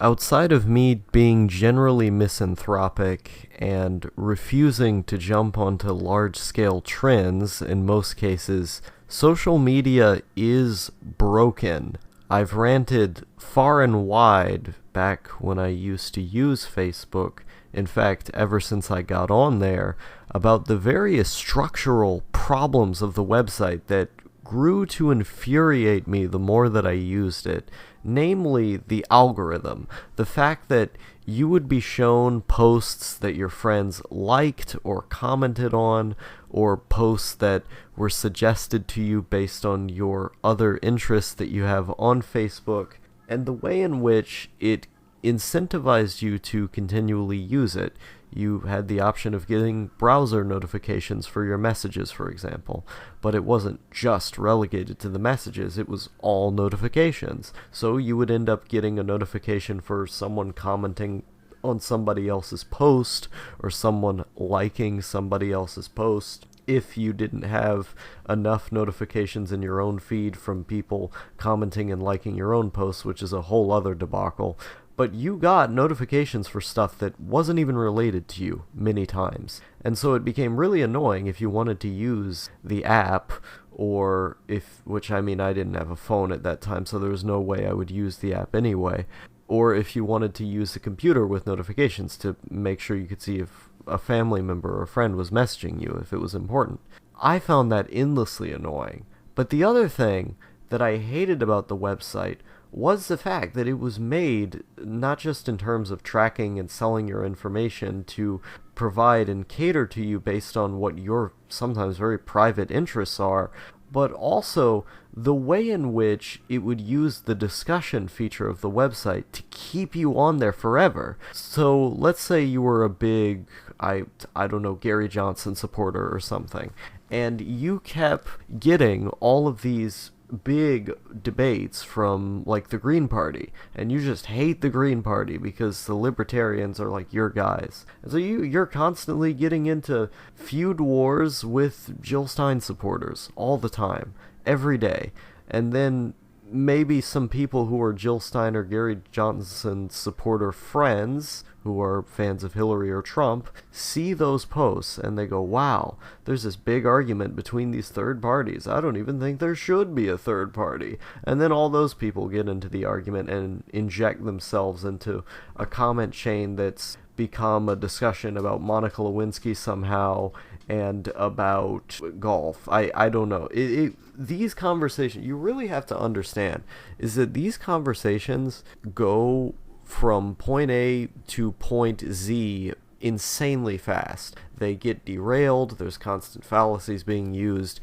outside of me being generally misanthropic and refusing to jump onto large-scale trends in most cases, social media is broken. I've ranted far and wide back when I used to use Facebook, in fact, ever since I got on there, about the various structural problems of the website that grew to infuriate me the more that I used it. Namely, the algorithm. The fact that you would be shown posts that your friends liked or commented on, or posts that were suggested to you based on your other interests that you have on Facebook, and the way in which it incentivized you to continually use it. You had the option of getting browser notifications for your messages, for example, but it wasn't just relegated to the messages, it was all notifications. So you would end up getting a notification for someone commenting on somebody else's post, or someone liking somebody else's post, if you didn't have enough notifications in your own feed from people commenting and liking your own posts, which is a whole other debacle. But you got notifications for stuff that wasn't even related to you many times. And so it became really annoying if you wanted to use the app, or which I mean, I didn't have a phone at that time, so there was no way I would use the app anyway. Or if you wanted to use the computer with notifications to make sure you could see if a family member or a friend was messaging you if it was important. I found that endlessly annoying. But the other thing that I hated about the website was the fact that it was made not just in terms of tracking and selling your information to provide and cater to you based on what your sometimes very private interests are, but also the way in which it would use the discussion feature of the website to keep you on there forever. So let's say you were a big, I don't know, Gary Johnson supporter or something, and you kept getting all of these big debates from like the Green Party, and you just hate the Green Party because the libertarians are like your guys, and so you're constantly getting into feud wars with Jill Stein supporters all the time, every day. And then maybe some people who are Jill Stein or Gary Johnson supporter friends who are fans of Hillary or Trump see those posts and they go, wow, there's this big argument between these third parties. I don't even think there should be a third party. And then all those people get into the argument and inject themselves into a comment chain that's become a discussion about Monica Lewinsky somehow and about golf. I don't know. These conversations, you really have to understand, is that these conversations go from point A to point Z insanely fast. They get derailed. There's constant fallacies being used.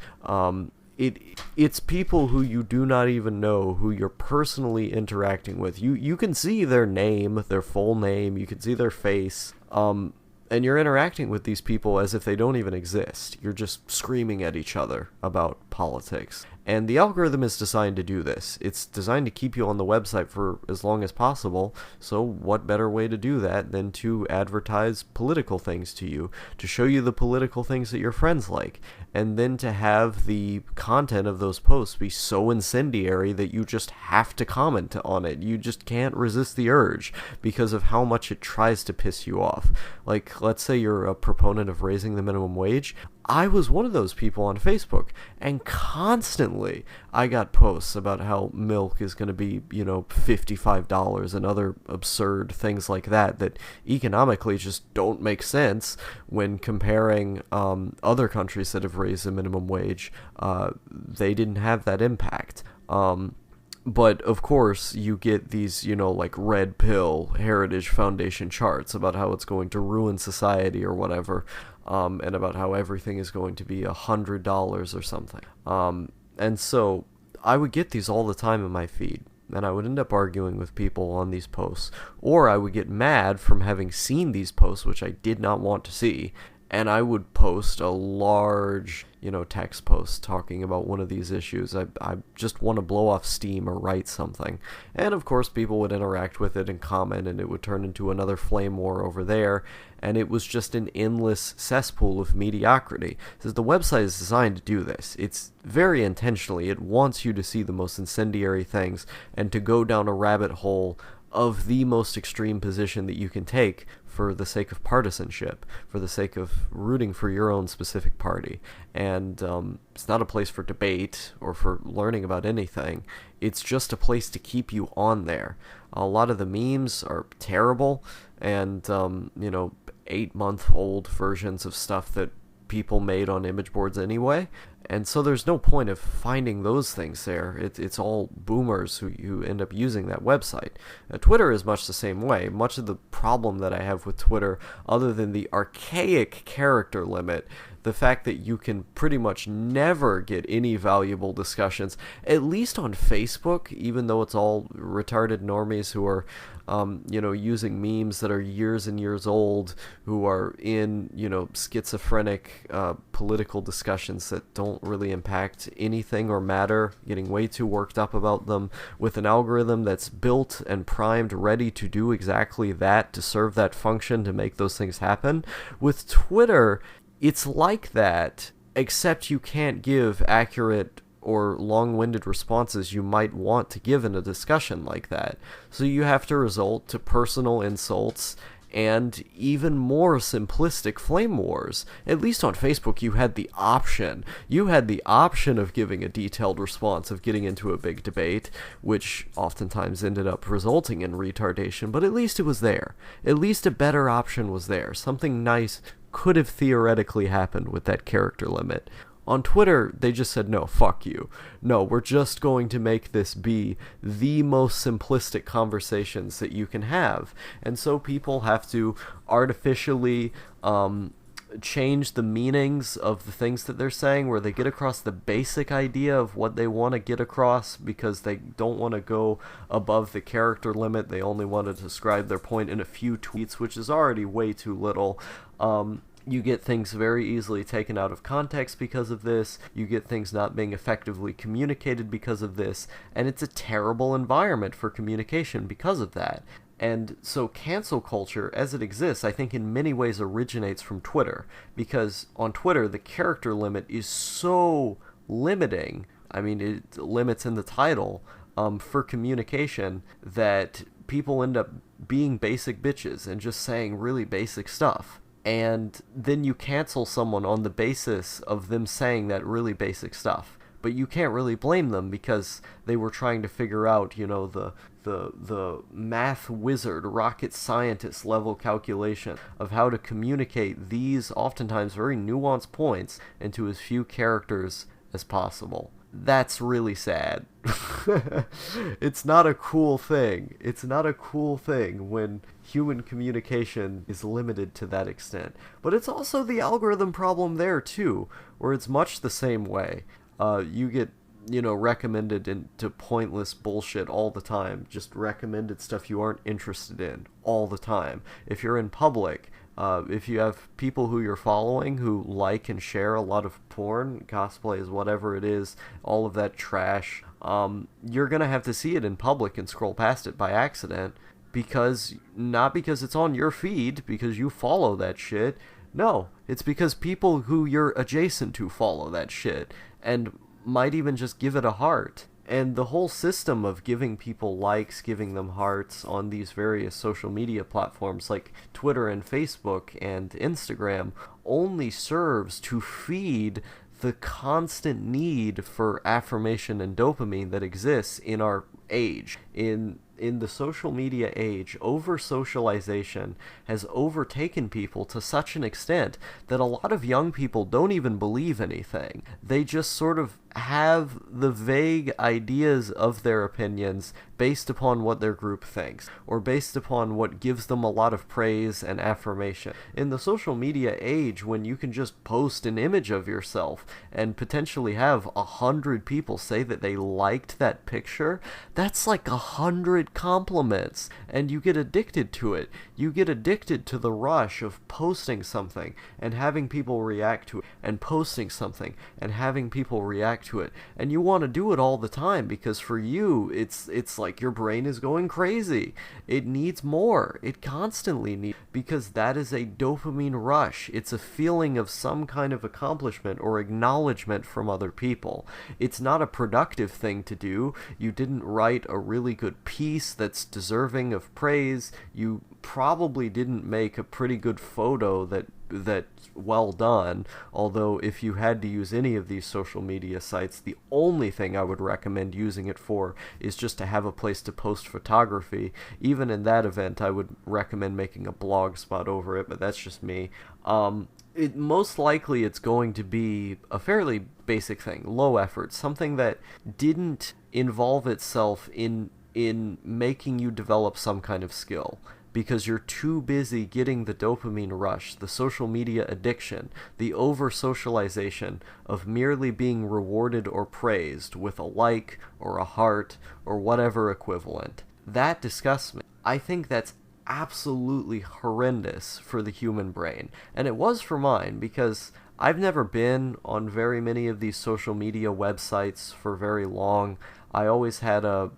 It's people who you do not even know, who you're personally interacting with. You can see their name, their full name. You can see their face. And you're interacting with these people as if they don't even exist. You're just screaming at each other about politics. And the algorithm is designed to do this. It's designed to keep you on the website for as long as possible, so what better way to do that than to advertise political things to you, to show you the political things that your friends like, and then to have the content of those posts be so incendiary that you just have to comment on it. You just can't resist the urge because of how much it tries to piss you off. Like, let's say you're a proponent of raising the minimum wage. I was one of those people on Facebook, and constantly I got posts about how milk is going to be, $55 and other absurd things like that economically just don't make sense when comparing other countries that have raised the minimum wage. They didn't have that impact. But, of course, you get these, like Red Pill Heritage Foundation charts about how it's going to ruin society or whatever, and about how everything is going to be $100 or something. And so I would get these all the time in my feed, and I would end up arguing with people on these posts, or I would get mad from having seen these posts, which I did not want to see, and I would post a large, text post talking about one of these issues. I just want to blow off steam or write something. And of course people would interact with it and comment, and it would turn into another flame war over there, and it was just an endless cesspool of mediocrity. Because the website is designed to do this. It's very intentionally. It wants you to see the most incendiary things and to go down a rabbit hole of the most extreme position that you can take for the sake of partisanship, for the sake of rooting for your own specific party. And it's not a place for debate or for learning about anything. It's just a place to keep you on there. A lot of the memes are terrible, and 8-month-old versions of stuff that people made on image boards anyway. And so there's no point of finding those things there. It's all boomers who end up using that website. Twitter is much the same way. Much of the problem that I have with Twitter, other than the archaic character limit, the fact that you can pretty much never get any valuable discussions, at least on Facebook, even though it's all retarded normies who are, using memes that are years and years old, who are in, schizophrenic political discussions that don't really impact anything or matter, getting way too worked up about them, with an algorithm that's built and primed, ready to do exactly that, to serve that function, to make those things happen. With Twitter, it's like that, except you can't give accurate or long-winded responses you might want to give in a discussion like that. So you have to resort to personal insults and even more simplistic flame wars. At least on Facebook, you had the option. You had the option of giving a detailed response, of getting into a big debate, which oftentimes ended up resulting in retardation, but at least it was there. At least a better option was there. Something nice could have theoretically happened with that character limit. On Twitter, they just said, no, fuck you. No, we're just going to make this be the most simplistic conversations that you can have. And so people have to artificially change the meanings of the things that they're saying, where they get across the basic idea of what they want to get across because they don't want to go above the character limit. They only want to describe their point in a few tweets, which is already way too little. You get things very easily taken out of context because of this. You get things not being effectively communicated because of this. And it's a terrible environment for communication because of that. And so cancel culture, as it exists, I think in many ways originates from Twitter. Because on Twitter, the character limit is so limiting. I mean, it limits in the title for communication that people end up being basic bitches and just saying really basic stuff. And then you cancel someone on the basis of them saying that really basic stuff. But you can't really blame them because they were trying to figure out, the math wizard, rocket scientist level calculation of how to communicate these oftentimes very nuanced points into as few characters as possible. That's really sad. It's not a cool thing. It's not a cool thing when human communication is limited to that extent. But it's also the algorithm problem there too, where it's much the same way. You get, recommended into pointless bullshit all the time. Just recommended stuff you aren't interested in all the time. If you're in public, if you have people who you're following who like and share a lot of porn, cosplays, whatever it is, all of that trash, you're going to have to see it in public and scroll past it by accident, not because it's on your feed, because you follow that shit. No, it's because people who you're adjacent to follow that shit, and might even just give it a heart. And the whole system of giving people likes, giving them hearts on these various social media platforms like Twitter and Facebook and Instagram only serves to feed the constant need for affirmation and dopamine that exists in our age. In the social media age, over-socialization has overtaken people to such an extent that a lot of young people don't even believe anything. They just sort of have the vague ideas of their opinions based upon what their group thinks, or based upon what gives them a lot of praise and affirmation. In the social media age, when you can just post an image of yourself and potentially have 100 people say that they liked that picture, that's like 100 compliments, and you get addicted to it. You get addicted to the rush of posting something and having people react to it, and posting something and having people react to it, and you want to do it all the time because for you it's like your brain is going crazy. It needs more. It constantly needs, because that is a dopamine rush. It's a feeling of some kind of accomplishment or acknowledgement from other people. It's not a productive thing to do. You didn't write a really good piece piece that's deserving of praise. You probably didn't make a pretty good photo that's well done. Although if you had to use any of these social media sites, the only thing I would recommend using it for is just to have a place to post photography. Even in that event, I would recommend making a blog spot over it, but that's just me. Most likely it's going to be a fairly basic thing, low effort, something that didn't involve itself in making you develop some kind of skill, because you're too busy getting the dopamine rush, the social media addiction, the over-socialization of merely being rewarded or praised with a like or a heart or whatever equivalent. That disgusts me. I think that's absolutely horrendous for the human brain. And it was for mine, because I've never been on very many of these social media websites for very long. I always had a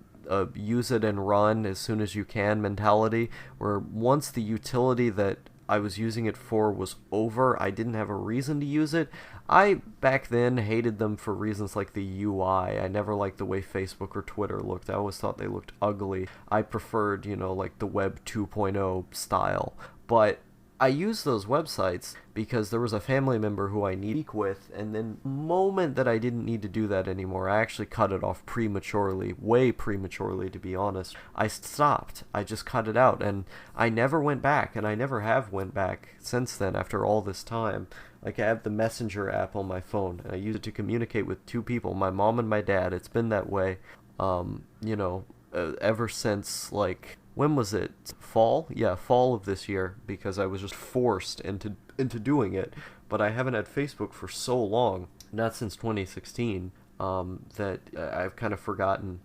use it and run as soon as you can mentality, where once the utility that I was using it for was over, I didn't have a reason to use it. I, back then, hated them for reasons like the UI. I never liked the way Facebook or Twitter looked. I always thought they looked ugly. I preferred, like the Web 2.0 style. But I used those websites because there was a family member who I needed to speak with, and then the moment that I didn't need to do that anymore, I actually cut it off prematurely, way prematurely to be honest. I stopped. I just cut it out, and I never went back, and I never have went back since then after all this time. Like, I have the Messenger app on my phone, and I use it to communicate with two people, my mom and my dad. It's been that way, ever since, like, when was it? Fall? Yeah, fall of this year, because I was just forced into doing it. But I haven't had Facebook for so long, not since 2016, that I've kind of forgotten,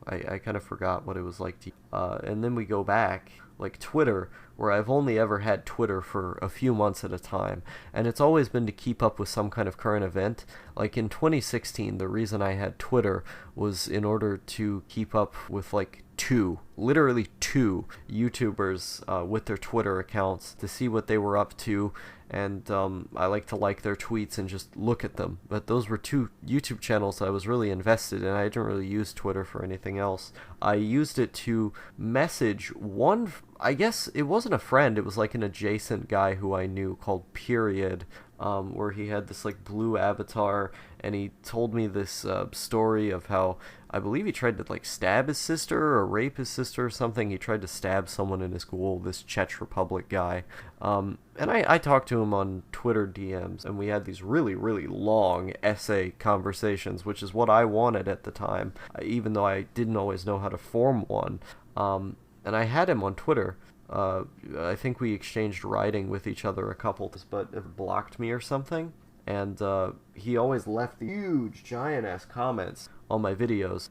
I kind of forgot what it was like to... and then we go back, like Twitter, where I've only ever had Twitter for a few months at a time, and it's always been to keep up with some kind of current event. Like in 2016, the reason I had Twitter was in order to keep up with literally two YouTubers with their Twitter accounts, to see what they were up to, and I like their tweets and just look at them. But those were two YouTube channels I was really invested in. I didn't really use Twitter for anything else. I used it to message one, I guess it wasn't a friend, it was like an adjacent guy who I knew called Period, where he had this like blue avatar, and he told me this story of how, I believe he tried to like stab his sister or rape his sister or something. He tried to stab someone in his school, this Czech Republic guy. And I talked to him on Twitter DMs, and we had these really, really long essay conversations, which is what I wanted at the time, even though I didn't always know how to form one. And I had him on Twitter. I think we exchanged writing with each other a couple times, but it blocked me or something. And he always left the huge, giant-ass comments on my videos.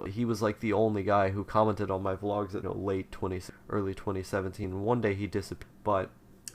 He was like the only guy who commented on my vlogs at early 2017. One day he disappeared. But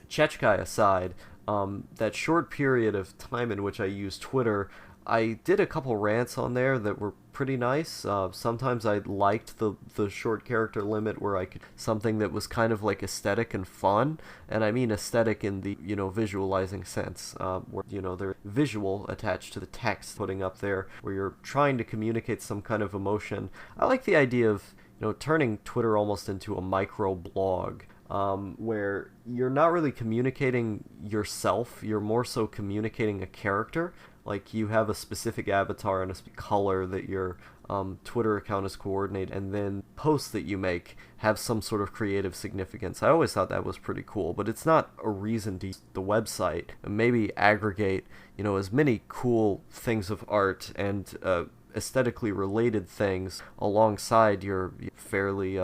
Czech guy aside, that short period of time in which I used Twitter, I did a couple rants on there that were pretty nice. Sometimes I liked the short character limit, where I could something that was kind of like aesthetic and fun, and I mean aesthetic in the visualizing sense, where there's visual attached to the text putting up there, where you're trying to communicate some kind of emotion. I like the idea of turning Twitter almost into a micro blog. Where you're not really communicating yourself, you're more so communicating a character. Like, you have a specific avatar and a specific color that your Twitter account is coordinated, and then posts that you make have some sort of creative significance. I always thought that was pretty cool, but it's not a reason to use the website. And maybe aggregate, as many cool things of art and aesthetically related things alongside your fairly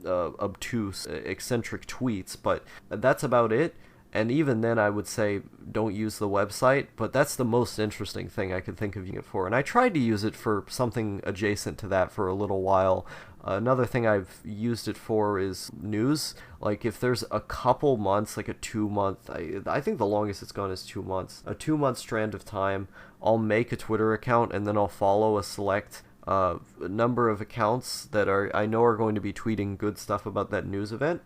obtuse, eccentric tweets, but that's about it. And even then, I would say don't use the website, but that's the most interesting thing I could think of using it for. And I tried to use it for something adjacent to that for a little while. Another thing I've used it for is news. Like, if there's a couple months, like a 2-month, I think the longest it's gone is 2 months, a 2-month strand of time, I'll make a Twitter account, and then I'll follow a select number of accounts that I know are going to be tweeting good stuff about that news event.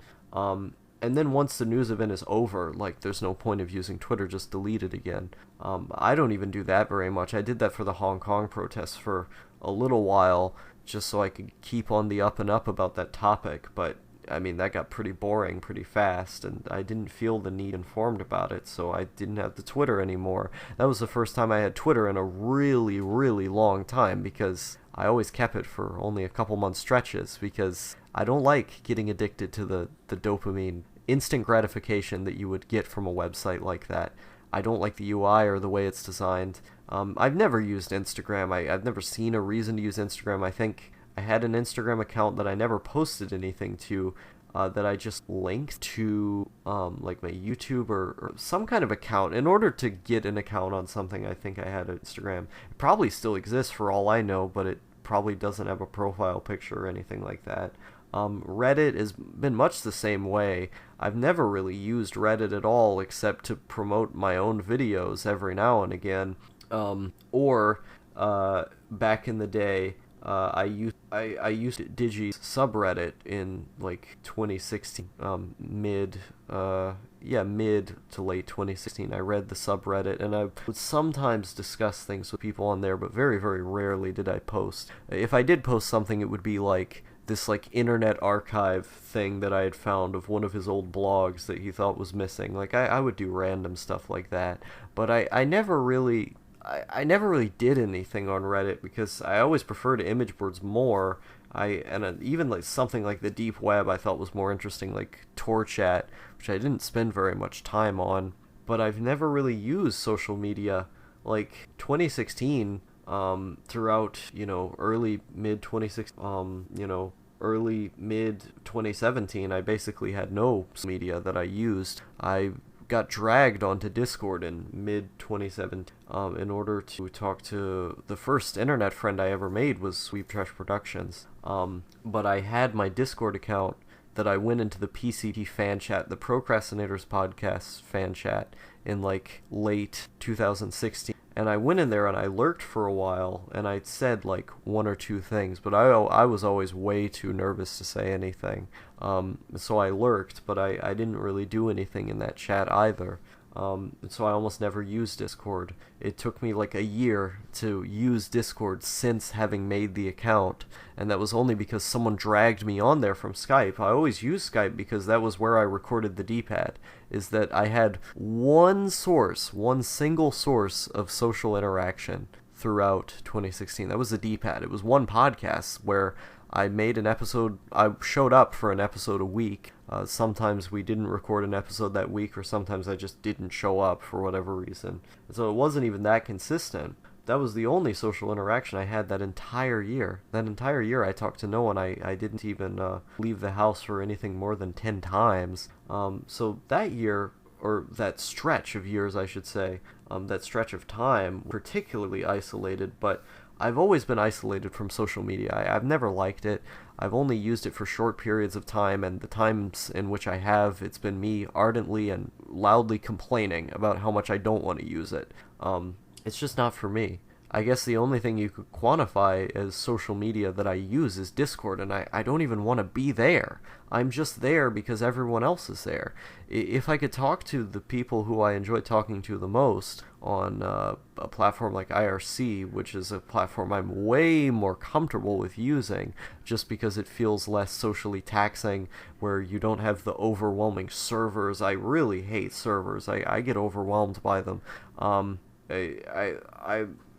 And then once the news event is over, like, there's no point of using Twitter, just delete it again. I don't even do that very much. I did that for the Hong Kong protests for a little while just so I could keep on the up and up about that topic, but I mean, that got pretty boring pretty fast, and I didn't feel the need informed about it, so I didn't have the Twitter anymore. That was the first time I had Twitter in a really, really long time, because I always kept it for only a couple month stretches, because I don't like getting addicted to the dopamine, instant gratification that you would get from a website like that. I don't like the UI or the way it's designed. I've never used Instagram. I've never seen a reason to use Instagram. I think I had an Instagram account that I never posted anything to, that I just linked to like my YouTube or some kind of account. In order to get an account on something, I think I had Instagram. It probably still exists for all I know, but it probably doesn't have a profile picture or anything like that. Reddit has been much the same way. I've never really used Reddit at all except to promote my own videos every now and again. Or back in the day, I used Digi's subreddit in like 2016, mid to late 2016. I read the subreddit, and I would sometimes discuss things with people on there, but very, very rarely did I post. If I did post something, it would be like this like internet archive thing that I had found of one of his old blogs that he thought was missing. Like I would do random stuff like that, but I never really did anything on Reddit because I always preferred image boards more. Even like something like the deep web I thought was more interesting, like Torchat, which I didn't spend very much time on. But I've never really used social media. Like 2016, throughout early mid 2016, early mid 2017, I basically had no media that I used. I got dragged onto Discord in mid 2017 in order to talk to the first internet friend I ever made was Sweep Trash Productions. But I had my Discord account that I went into the PCT fan chat, the Procrastinators Podcast fan chat, in like late 2016. And I went in there and I lurked for a while, and I said like one or two things, but I was always way too nervous to say anything. So I lurked, but I didn't really do anything in that chat either. So I almost never used Discord. It took me like a year to use Discord since having made the account, and that was only because someone dragged me on there from Skype. I always used Skype because that was where I recorded the D-pad, is that I had one single source of social interaction throughout 2016. That was the D-pad. It was one podcast where I made an episode. I showed up for an episode a week. Sometimes we didn't record an episode that week, or sometimes I just didn't show up for whatever reason. And so it wasn't even that consistent. That was the only social interaction I had that entire year. That entire year I talked to no one. I didn't even leave the house for anything more than 10 times. So that year, or that stretch of years I should say, that stretch of time, particularly isolated, but I've always been isolated from social media. I've never liked it. I've only used it for short periods of time, and the times in which I have, it's been me ardently and loudly complaining about how much I don't want to use it. It's just not for me. I guess the only thing you could quantify as social media that I use is Discord, and I don't even want to be there. I'm just there because everyone else is there. If I could talk to the people who I enjoy talking to the most on a platform like IRC, which is a platform I'm way more comfortable with using, just because it feels less socially taxing, where you don't have the overwhelming servers. I really hate servers. I get overwhelmed by them.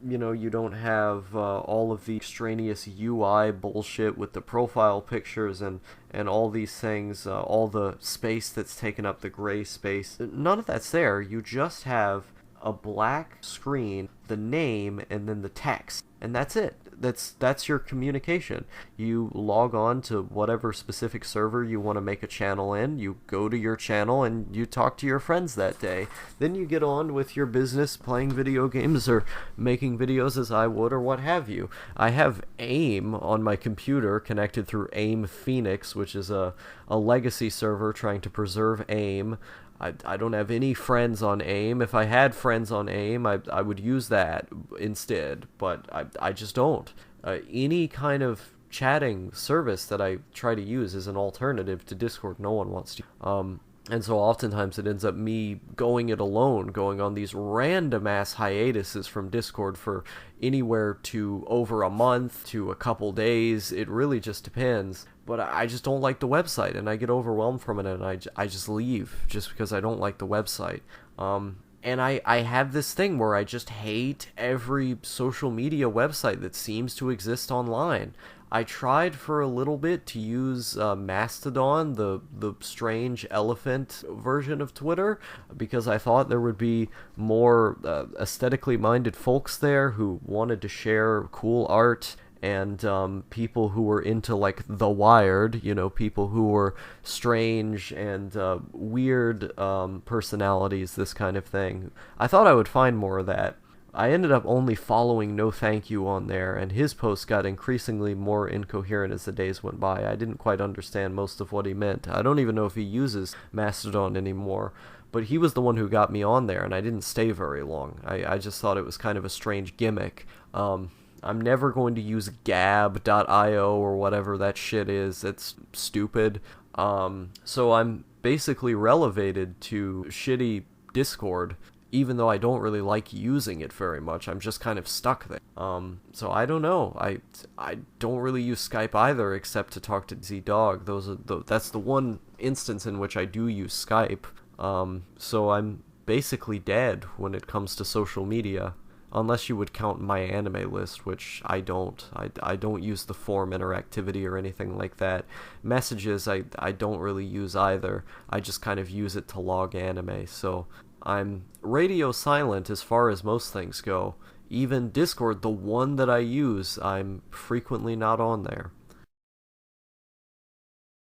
You don't have all of the extraneous UI bullshit with the profile pictures and all these things, all the space that's taken up, the gray space. None of that's there. You just have a black screen, the name, and then the text. And that's it. That's your communication. You log on to whatever specific server you want to make a channel in, you go to your channel, and you talk to your friends that day. Then you get on with your business, playing video games or making videos as I would, or what have you. I have AIM on my computer connected through AIM Phoenix, which is a legacy server trying to preserve AIM. I don't have any friends on AIM. If I had friends on AIM, I would use that instead, but I just don't. Any kind of chatting service that I try to use is an alternative to Discord. No one wants to. And so oftentimes it ends up me going it alone, going on these random ass hiatuses from Discord for anywhere to over a month to a couple days. It really just depends. But I just don't like the website, and I get overwhelmed from it, and I just leave just because I don't like the website. And I have this thing where I just hate every social media website that seems to exist online. I tried for a little bit to use Mastodon, the strange elephant version of Twitter, because I thought there would be more aesthetically minded folks there who wanted to share cool art, and people who were into like The Wired, people who were strange and weird personalities, this kind of thing. I thought I would find more of that. I ended up only following No Thank You on there, and his posts got increasingly more incoherent as the days went by. I didn't quite understand most of what he meant. I don't even know if he uses Mastodon anymore, but he was the one who got me on there, and I didn't stay very long. I just thought it was kind of a strange gimmick. I'm never going to use gab.io or whatever that shit is. It's stupid. So I'm basically relegated to shitty Discord, even though I don't really like using it very much. I'm just kind of stuck there. So I don't know. I don't really use Skype either, except to talk to Z-Dog. That's the one instance in which I do use Skype. So I'm basically dead when it comes to social media. Unless you would count my anime list, which I don't. I don't use the forum interactivity or anything like that. Messages I don't really use either. I just kind of use it to log anime. So I'm radio silent as far as most things go. Even Discord, the one that I use, I'm frequently not on there.